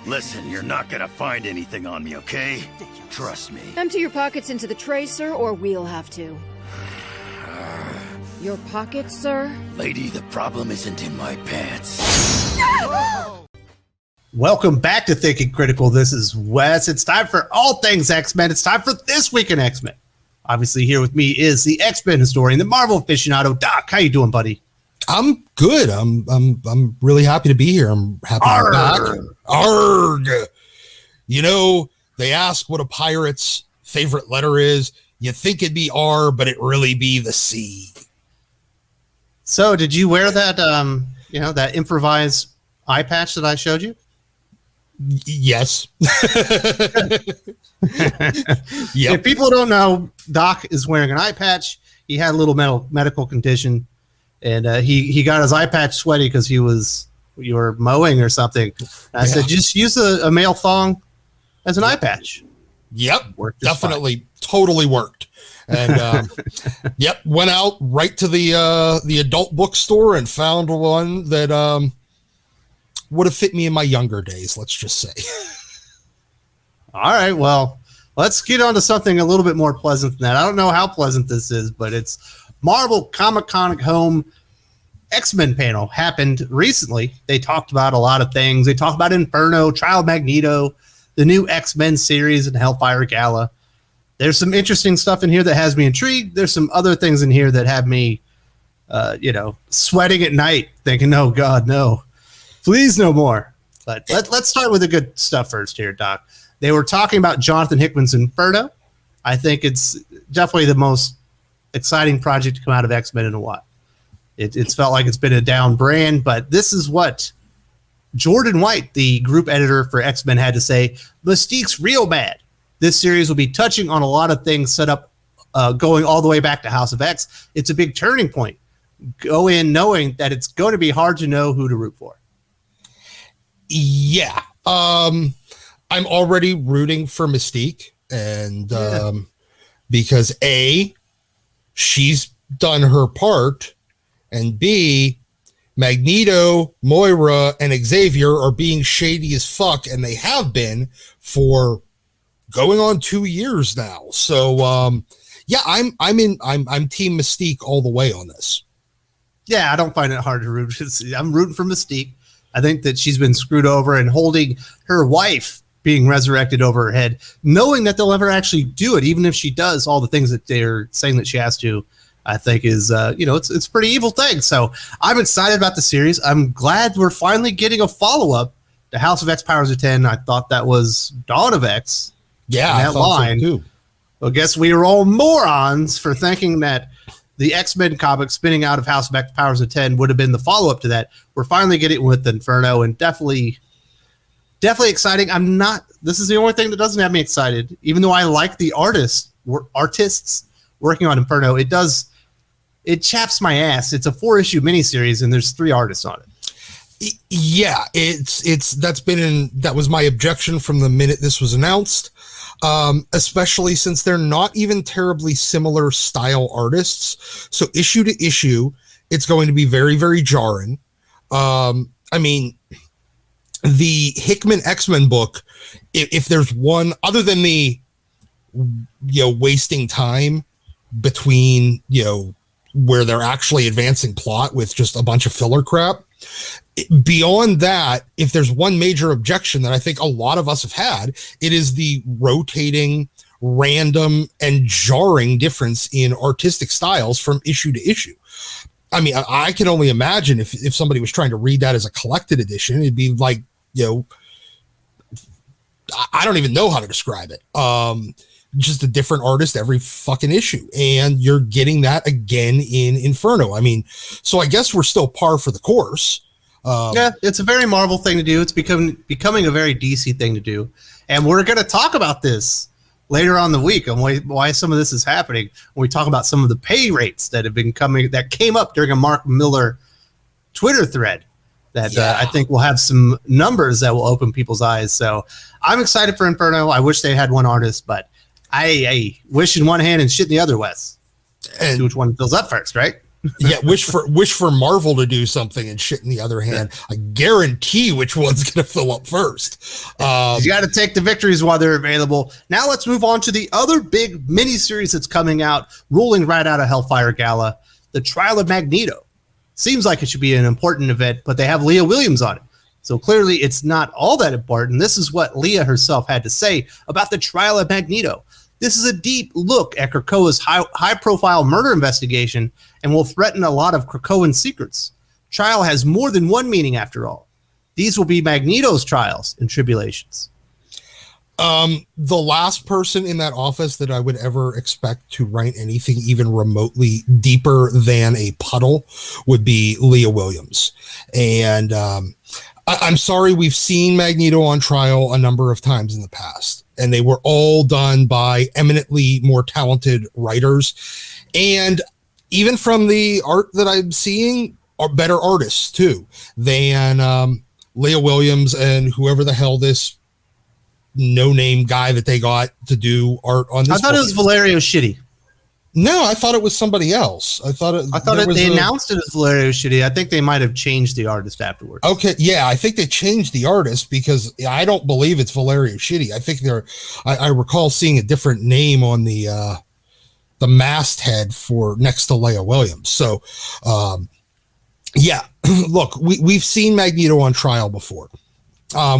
Listen, you're not gonna find anything on me, okay? Trust me. Empty your pockets into the tray, sir, or we'll have to. Your pockets, sir? Lady, the problem isn't in my pants. Welcome back to Thinking Critical. This is Wes. It's time for all things X-Men. It's time for This Week in X-Men. Obviously, here with me is the X-Men historian, the Marvel aficionado, Doc. How you doing, buddy? I'm good. I'm really happy to be here. I'm happy to be back. Arg! You know, they ask what a pirate's favorite letter is. You think it'd be R, but it really be the C. So, did you wear that, that improvised eye patch that I showed you? Yes. If people don't know, Doc is wearing an eye patch. He had a little medical condition, and he got his eye patch sweaty because you were mowing or something. I said, just use a male thong as an eye patch. Yep, definitely, fine. Totally worked. And went out right to the adult bookstore and found one that would have fit me in my younger days, let's just say. All right, well, let's get on to something a little bit more pleasant than that. I don't know how pleasant this is, but it's Marvel Comic-Con Home X-Men panel happened recently. They talked about a lot of things. They talked about Inferno, Trial of Magneto, the new X-Men series, and Hellfire Gala. There's some interesting stuff in here that has me intrigued. There's some other things in here that have me, sweating at night, thinking, "Oh God, no, please no more." But let's start with the good stuff first here, Doc. They were talking about Jonathan Hickman's Inferno. I think it's definitely the most exciting project to come out of X-Men in a while. It's felt like it's been a down brand, but this is what Jordan White, the group editor for X-Men, had to say. Mystique's real bad. This series will be touching on a lot of things set up going all the way back to House of X. It's a big turning point. Go in knowing that it's going to be hard to know who to root for. Yeah. I'm already rooting for Mystique, and because A, she's done her part, and B, Magneto, Moira, and Xavier are being shady as fuck, and they have been for going on 2 years now. So I'm Team Mystique all the way on this. Yeah, I don't find it hard to root. I'm rooting for Mystique. I think that she's been screwed over, and holding her wife being resurrected over her head, knowing that they'll never actually do it, even if she does all the things that they're saying that she has to, I think is, it's a pretty evil thing. So I'm excited about the series. I'm glad we're finally getting a follow-up to House of X Powers of 10. I thought that was Dawn of X. Yeah, that line. So too. Well, I guess we were all morons for thinking that the X-Men comic spinning out of House of X Powers of 10 would have been the follow-up to that. We're finally getting it with Inferno, and definitely exciting. This is the only thing that doesn't have me excited, even though I like the artists working on Inferno. It chaps my ass. It's a 4-issue miniseries, and there's 3 artists on it. Yeah, that was my objection from the minute this was announced. Especially since they're not even terribly similar style artists. So issue to issue, it's going to be very, very jarring. The Hickman X-Men book, if there's one other than the, wasting time between, where they're actually advancing plot with just a bunch of filler crap. Beyond that, if there's one major objection that I think a lot of us have had, it is the rotating, random, and jarring difference in artistic styles from issue to issue. I mean, I can only imagine if somebody was trying to read that as a collected edition, it'd be like, I don't even know how to describe it. Just a different artist every fucking issue. And you're getting that again in Inferno. I mean, so I guess we're still par for the course. Yeah, it's a very Marvel thing to do. It's becoming a very DC thing to do. And we're going to talk about this later on in the week and why some of this is happening. When we talk about some of the pay rates that came up during a Mark Miller Twitter thread that I think will have some numbers that will open people's eyes. So I'm excited for Inferno. I wish they had one artist, but I wish in one hand and shit in the other, Wes. And see which one fills up first, right? Yeah, wish for Marvel to do something and shit in the other hand. I guarantee which one's going to fill up first. You got to take the victories while they're available. Now let's move on to the other big miniseries that's coming out, rolling right out of Hellfire Gala, The Trial of Magneto. Seems like it should be an important event, but they have Leah Williams on it. So clearly it's not all that important. This is what Leah herself had to say about The Trial of Magneto. This is a deep look at Krakoa's high-profile murder investigation and will threaten a lot of Krakoan secrets. Trial has more than one meaning, after all. These will be Magneto's trials and tribulations. The last person in that office that I would ever expect to write anything even remotely deeper than a puddle would be Leah Williams. And I'm sorry, we've seen Magneto on trial a number of times in the past, and they were all done by eminently more talented writers. And even from the art that I'm seeing, are better artists too than Leah Williams and whoever the hell this no-name guy that they got to do art on this. I thought it was Valerio Shitty. No, I thought it was somebody else. I thought they announced it as Valerio Shitty. I think they might have changed the artist afterwards. Okay, yeah, I think they changed the artist because I don't believe it's Valerio Shitty. I think I recall seeing a different name on the masthead for next to Leah Williams. So, yeah, look, we've seen Magneto on trial before.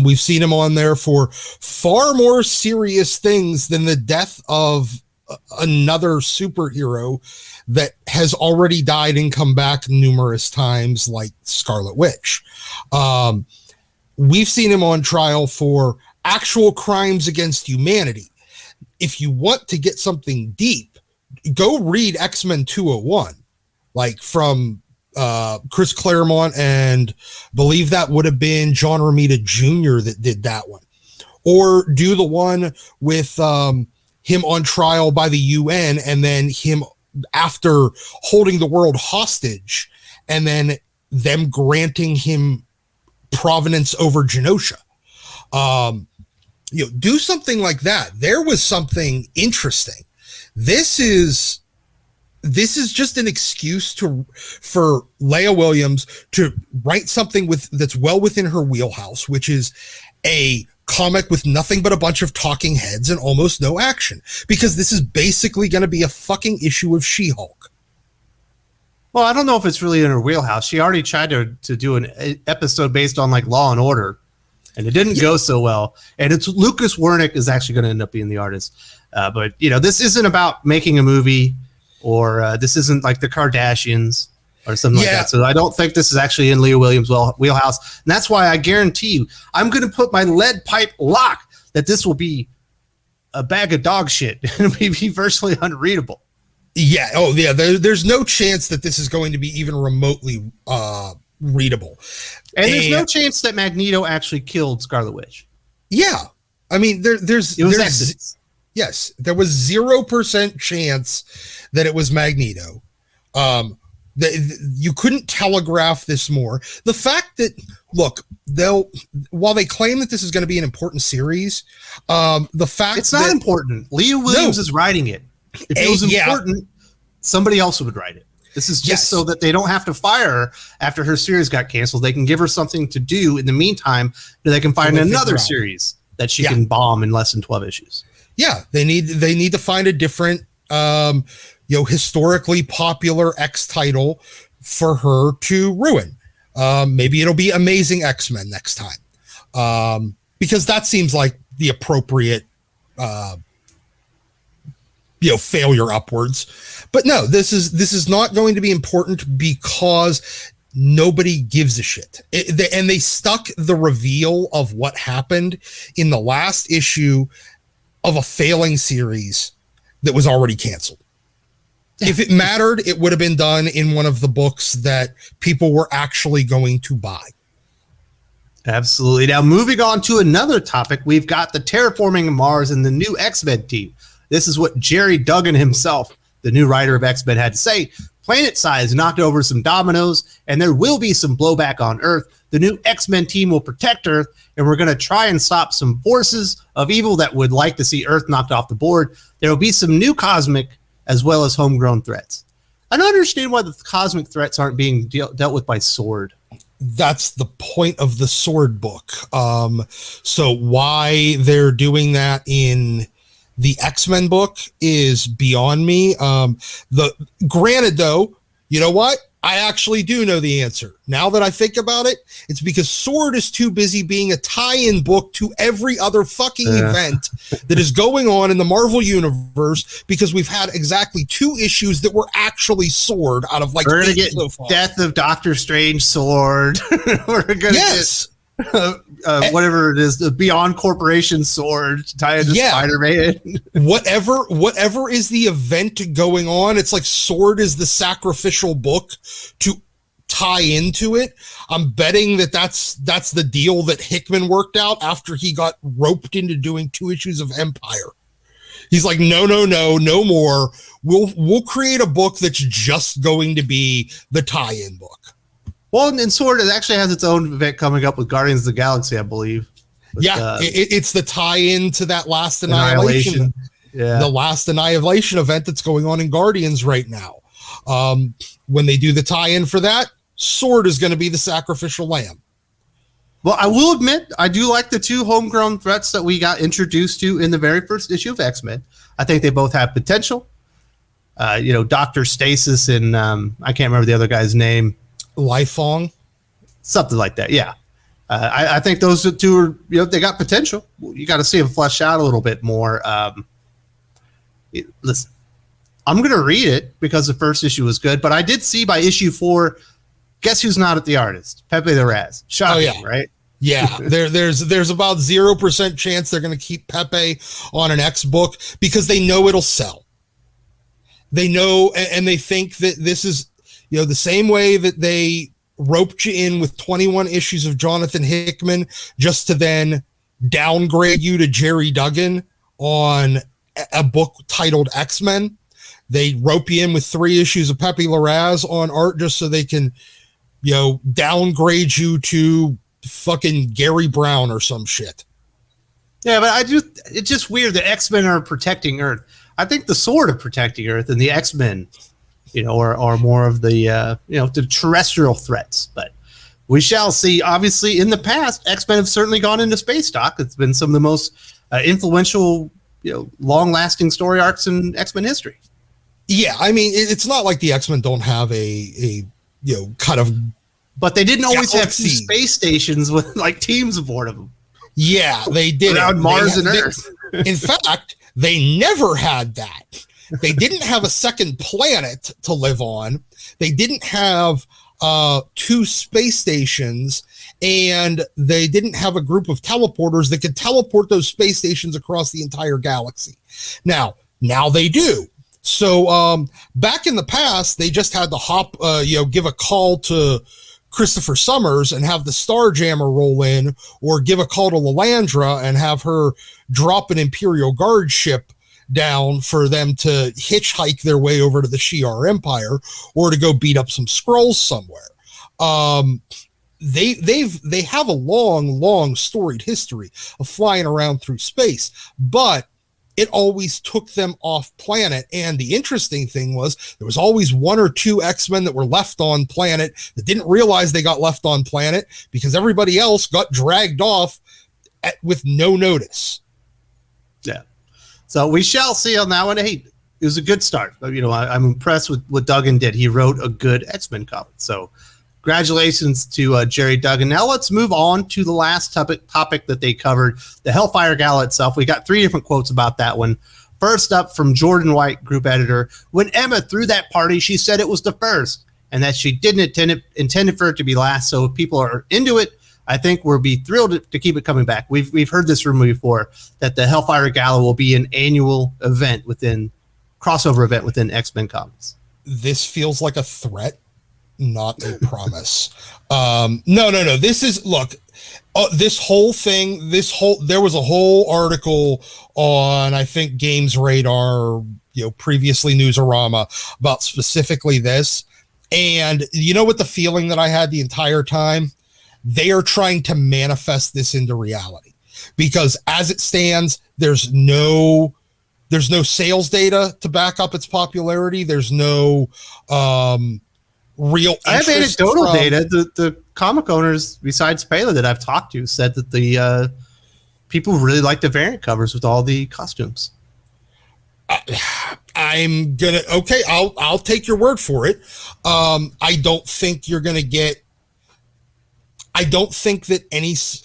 We've seen him on there for far more serious things than the death of another superhero that has already died and come back numerous times, like Scarlet Witch. We've seen him on trial for actual crimes against humanity. If you want to get something deep, go read X-Men 201, like from Chris Claremont, and believe that would have been John Romita Jr. that did that one. Or do the one with him on trial by the UN, and then him after holding the world hostage, and then them granting him provenance over Genosha. Do something like that. There was something interesting. This is just an excuse for Leah Williams to write something that's well within her wheelhouse, which is a comic with nothing but a bunch of talking heads and almost no action, because this is basically going to be a fucking issue of She-Hulk. Well, I don't know if it's really in her wheelhouse. She already tried to do an episode based on like Law and Order, and it didn't go so well. And it's Lucas Wernick is actually going to end up being the artist. But this isn't about making a movie, or this isn't like the Kardashians or something like that. So I don't think this is actually in Leah Williams' wheelhouse. And that's why I guarantee you, I'm going to put my lead pipe lock that this will be a bag of dog shit and be virtually unreadable. Yeah. Oh, yeah. There's no chance that this is going to be even remotely readable. And there's no chance that Magneto actually killed Scarlet Witch. Yeah. I mean, there's yes, there was 0% chance that it was Magneto. You couldn't telegraph this more. The fact that, look, while they claim that this is going to be an important series, the fact it's not important. Leah Williams is writing it. If it was important, somebody else would write it. This is just so that they don't have to fire her after her series got canceled. They can give her something to do in the meantime, so they can find another series that she can bomb in less than 12 issues. Yeah, they need to find a different historically popular X title for her to ruin. Maybe it'll be Amazing X-Men next time, because that seems like the appropriate failure upwards. But no, this is not going to be important because nobody gives a shit. And they stuck the reveal of what happened in the last issue of a failing series that was already canceled. If it mattered, it would have been done in one of the books that people were actually going to buy. Absolutely. Now, moving on to another topic, we've got the Terraforming Mars and the new X-Men team. This is what Jerry Duggan himself, the new writer of X-Men, had to say. Planet size knocked over some dominoes, and there will be some blowback on Earth. The new X-Men team will protect Earth, and we're going to try and stop some forces of evil that would like to see Earth knocked off the board. There will be some new cosmic as well as homegrown threats. I don't understand why the cosmic threats aren't being dealt with by Sword. That's the point of the Sword book. So why they're doing that in the X-Men book is beyond me. Granted though, you know what? I actually do know the answer. Now that I think about it, it's because Sword is too busy being a tie-in book to every other fucking event that is going on in the Marvel Universe, because we've had exactly 2 issues that were actually Sword out of like we're gonna get so far. Death of Doctor Strange Sword. We're gonna get whatever it is, the Beyond Corporation Sword to tie into Spider-Man. whatever is the event going on, it's like Sword is the sacrificial book to tie into it. I'm betting that's the deal that Hickman worked out after he got roped into doing 2 issues of Empire. He's like, no more. We'll create a book that's just going to be the tie-in book. Well, and Sword actually has its own event coming up with Guardians of the Galaxy, I believe. With, it's the tie-in to that Last Annihilation. The Last Annihilation event that's going on in Guardians right now. When they do the tie-in for that, Sword is going to be the sacrificial lamb. Well, I will admit, I do like the 2 homegrown threats that we got introduced to in the very first issue of X-Men. I think they both have potential. Dr. Stasis and I can't remember the other guy's name. Lifong, something like that. Yeah. I think those 2 are, they got potential. You got to see them flesh out a little bit more. Listen, I'm going to read it because the first issue was good, but I did see by issue 4, guess who's not at the artist? Pepe the Raz. Shocking, right? Yeah, there's about 0% chance they're going to keep Pepe on an X book because they know it'll sell. They know, and they think that this is, the same way that they roped you in with 21 issues of Jonathan Hickman just to then downgrade you to Jerry Duggan on a book titled X-Men. They rope you in with 3 issues of Pepe Larraz on art just so they can, downgrade you to fucking Gary Brown or some shit. Yeah, but it's just weird that X-Men are protecting Earth. I think the Sword are protecting Earth and the X-Men are more of the, the terrestrial threats. But we shall see. Obviously, in the past, X-Men have certainly gone into space talk. It's been some of the most influential, long-lasting story arcs in X-Men history. Yeah, I mean, it's not like the X-Men don't have a kind of... But they didn't always have 2 space stations with, like, teams aboard of them. Yeah, they did. Around Mars and Earth. In fact, they never had that. They didn't have a second planet to live on. They didn't have 2 space stations, and they didn't have a group of teleporters that could teleport those space stations across the entire galaxy. Now they do. So back in the past, they just had to give a call to Christopher Summers and have the Starjammer roll in, or give a call to Lilandra and have her drop an Imperial Guard ship down for them to hitchhike their way over to the Shi'ar Empire, or to go beat up some Skrulls somewhere. They have a long storied history of flying around through space, but it always took them off planet. And the interesting thing was there was always 1 or 2 X-Men that were left on planet that didn't realize they got left on planet because everybody else got dragged off with no notice. Yeah. So we shall see on that one. Hey, it was a good start. I'm impressed with what Duggan did. He wrote a good X-Men comic. So congratulations to Jerry Duggan. Now let's move on to the last topic that they covered, the Hellfire Gala itself. We got 3 different quotes about that one. First up from Jordan White, group editor. When Emma threw that party, she said it was the first and that she didn't intended for it to be last. So if people are into it, I think we'll be thrilled to keep it coming back. We've heard this rumor before that the Hellfire Gala will be an annual crossover event within X-Men comics. This feels like a threat, not a promise. No. This is, look, this whole thing, there was a whole article on, I think, Games Radar, previously Newsarama, about specifically this. And you know what the feeling that I had the entire time? They are trying to manifest this into reality, because as it stands, there's no There's no sales data to back up its popularity. There's no real. I have anecdotal data. The comic owners, besides Pela, that I've talked to, said that the people really like the variant covers with all the costumes. I'm gonna I'll take your word for it. I don't think you're gonna get. I don't think that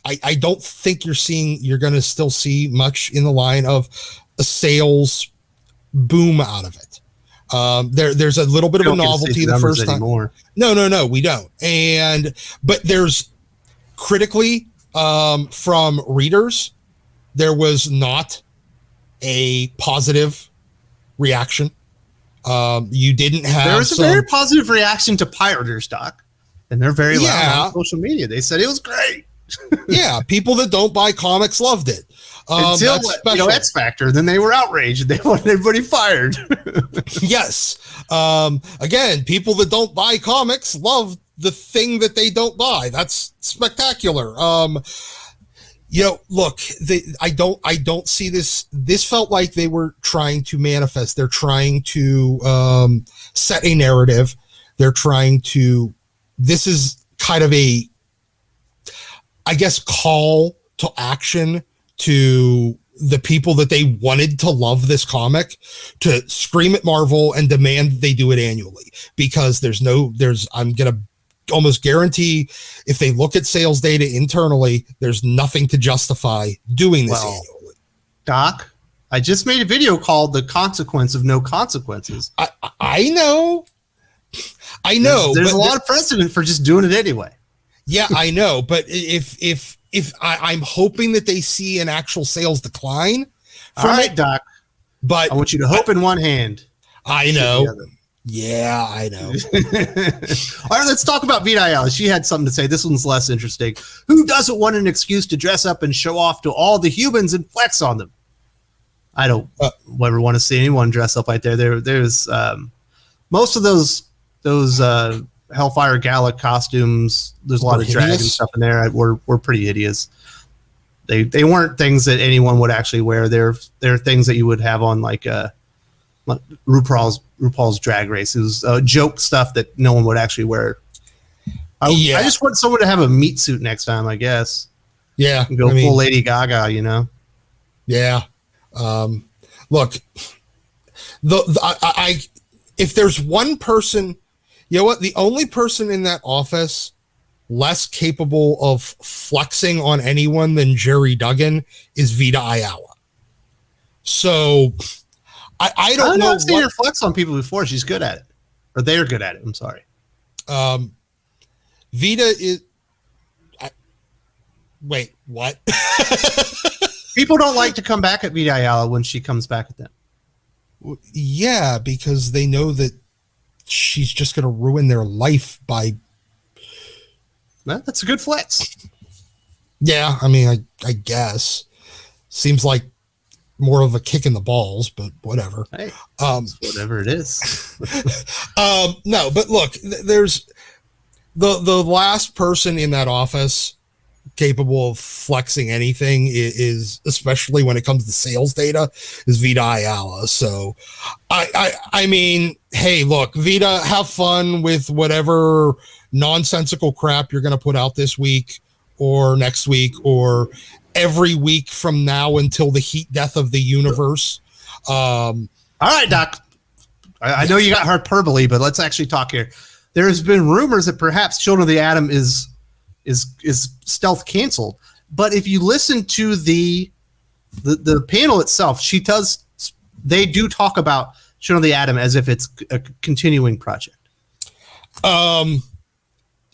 I don't think you're gonna still see much in the line of a sales boom out of it. There's a little bit of a novelty the first time. Anymore. No, we don't. But there's critically from readers, there was not a positive reaction. You didn't have. There was a very positive reaction to Pirates, Doc, and they're very loud on social media. They said it was great. Yeah, people that don't buy comics loved it. Until X-Factor, then they were outraged. They wanted everybody fired. Yes. Again, people that don't buy comics love the thing that they don't buy. That's spectacular. Look, I don't see this. This felt like they were trying to manifest. They're trying to set a narrative. They're trying to. This is kind of a, I guess, call to action to the people that they wanted to love this comic to scream at Marvel and demand they do it annually, because I'm going to almost guarantee if they look at sales data internally, there's nothing to justify doing this annually. Doc, I just made a video called The Consequence of No Consequences. I know. There's a lot of precedent for just doing it anyway. Yeah, I know. But if I'm hoping that they see an actual sales decline. All right, Doc. But I want you to hope in one hand. I know. Yeah, I know. All right, let's talk about Vita Ayala. She had something to say. This one's less interesting. Who doesn't want an excuse to dress up and show off to all the humans and flex on them? I don't ever want to see anyone dress up like there. There's most of those Hellfire Gala costumes. There's a lot of drag and stuff in there. We're pretty hideous. They weren't things that anyone would actually wear. They're things that you would have on like RuPaul's Drag Race. It was joke stuff that no one would actually wear. I just want someone to have a meat suit next time, I guess. Yeah, go full Lady Gaga, Yeah. Look, if there's one person, you know what? The only person in that office less capable of flexing on anyone than Jerry Duggan is Vita Ayala. So I don't know. I've seen her flex on people before. She's good at it, or they're good at it. I'm sorry. Vita is. Wait, what? People don't like to come back at Vita Ayala when she comes back at them. Yeah, because they know that she's just going to ruin their life by. Well, that's a good flex. Yeah, I mean, I guess. Seems like more of a kick in the balls, but whatever. Hey, whatever it is. No, but look, there's the last person in that office capable of flexing anything is, especially when it comes to sales data, is Vita Ayala. So I mean, hey, look, Vita, have fun with whatever nonsensical crap you're going to put out this week or next week or every week from now until the heat death of the universe. All right, Doc. I know you got hyperbole, but let's actually talk here. There has been rumors that perhaps Children of the Atom is stealth canceled, but if you listen to the panel itself, they do talk about Children of the Atom as if it's a continuing project.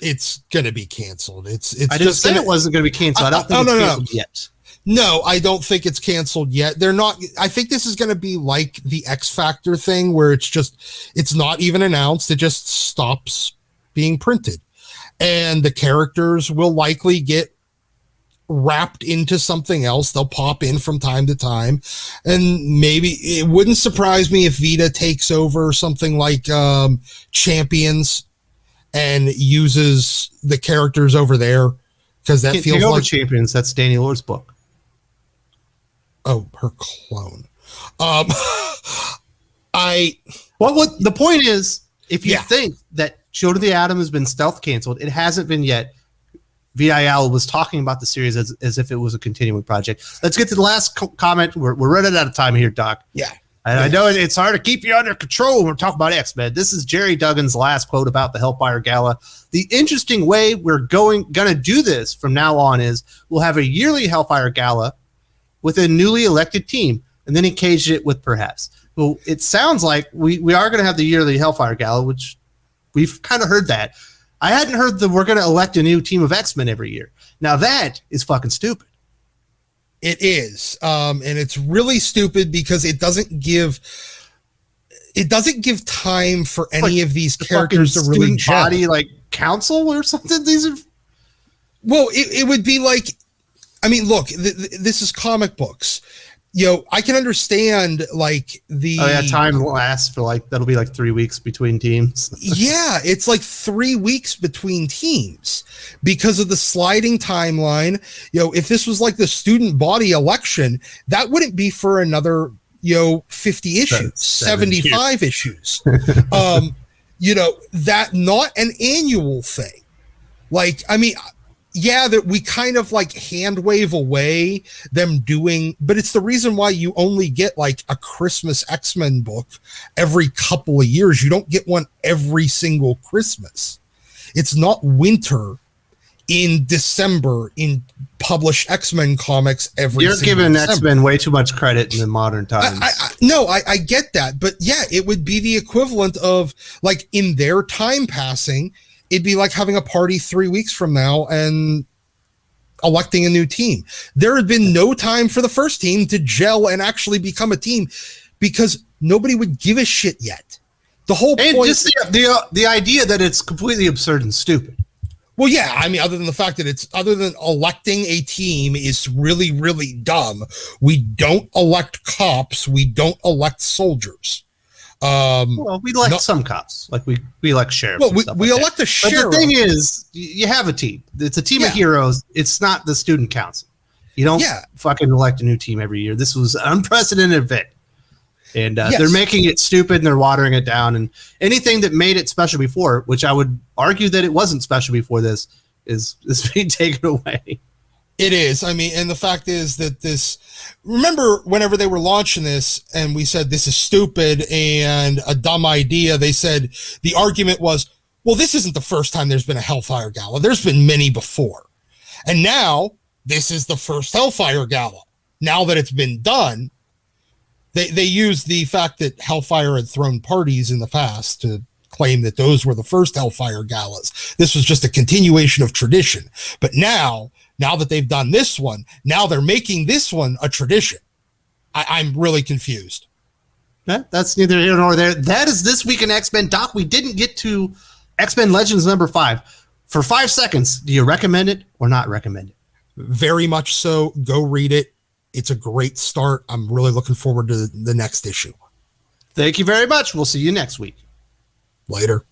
It's going to be canceled. It's I didn't say it wasn't going to be canceled. I don't think it's canceled yet. No, I don't think it's canceled yet. They're not. I think this is going to be like the X-Factor thing where it's not even announced. It just stops being printed. And the characters will likely get wrapped into something else. They'll pop in from time to time. And maybe it wouldn't surprise me if Vita takes over something like Champions and uses the characters over there, because that feels like Champions. That's Danny Lord's book. Oh, her clone. What the point is, if you think that Children of the Atom has been stealth canceled, it hasn't been yet. VIL was talking about the series as if it was a continuing project. Let's get to the last comment. We're running out of time here, Doc. Yeah. And I know it's hard to keep you under control when we're talking about X-Men. This is Jerry Duggan's last quote about the Hellfire Gala. The interesting way we're going to do this from now on is we'll have a yearly Hellfire Gala with a newly elected team, and then he caged it with perhaps. Well, it sounds like we are going to have the yearly Hellfire Gala, which we've kind of heard that. I hadn't heard that we're going to elect a new team of X-Men every year. Now that is fucking stupid. It is, and it's really stupid because it doesn't give time for any of these characters to really body like council or something. These are it would be like, I mean, look, this is comic books. I can understand like time lasts for like that'll be like 3 weeks between teams. Yeah, it's like 3 weeks between teams because of the sliding timeline. If this was like the student body election, that wouldn't be for another 50 issues, 75 issues. That not an annual thing. Like, I mean, yeah, that we kind of like hand wave away them doing, but it's the reason why you only get like a Christmas X-Men book every couple of years. You don't get one every single Christmas. It's not winter in December in published X-Men comics every You're single giving December. X-Men way too much credit in the modern times. I get that, but yeah, it would be the equivalent of like in their time passing, it'd be like having a party 3 weeks from now and electing a new team. There had been no time for the first team to gel and actually become a team because nobody would give a shit yet. The whole point, and just the idea that it's completely absurd and stupid. Well, yeah, I mean, other than electing a team is really, really dumb. We don't elect cops. We don't elect soldiers. Well, we elect some cops, like we elect sheriffs. Well, we elect a sheriff. But the thing is, you have a team. It's a team of heroes. It's not the student council. You don't fucking elect a new team every year. This was an unprecedented event. And they're making it stupid and they're watering it down. And anything that made it special before, which I would argue that it wasn't special before this, is being taken away. It is. I mean, and the fact is that remember whenever they were launching this and we said this is stupid and a dumb idea, they said the argument was, well, this isn't the first time there's been a Hellfire Gala. There's been many before. And now this is the first Hellfire Gala. Now that it's been done, they used the fact that Hellfire had thrown parties in the past to claim that those were the first Hellfire Galas. This was just a continuation of tradition. But now that they've done this one, now they're making this one a tradition. I'm really confused. That's neither here nor there. That is This Week in X-Men. Doc, we didn't get to X-Men Legends number 5. For 5 seconds, do you recommend it or not recommend it? Very much so. Go read it. It's a great start. I'm really looking forward to the next issue. Thank you very much. We'll see you next week. Later.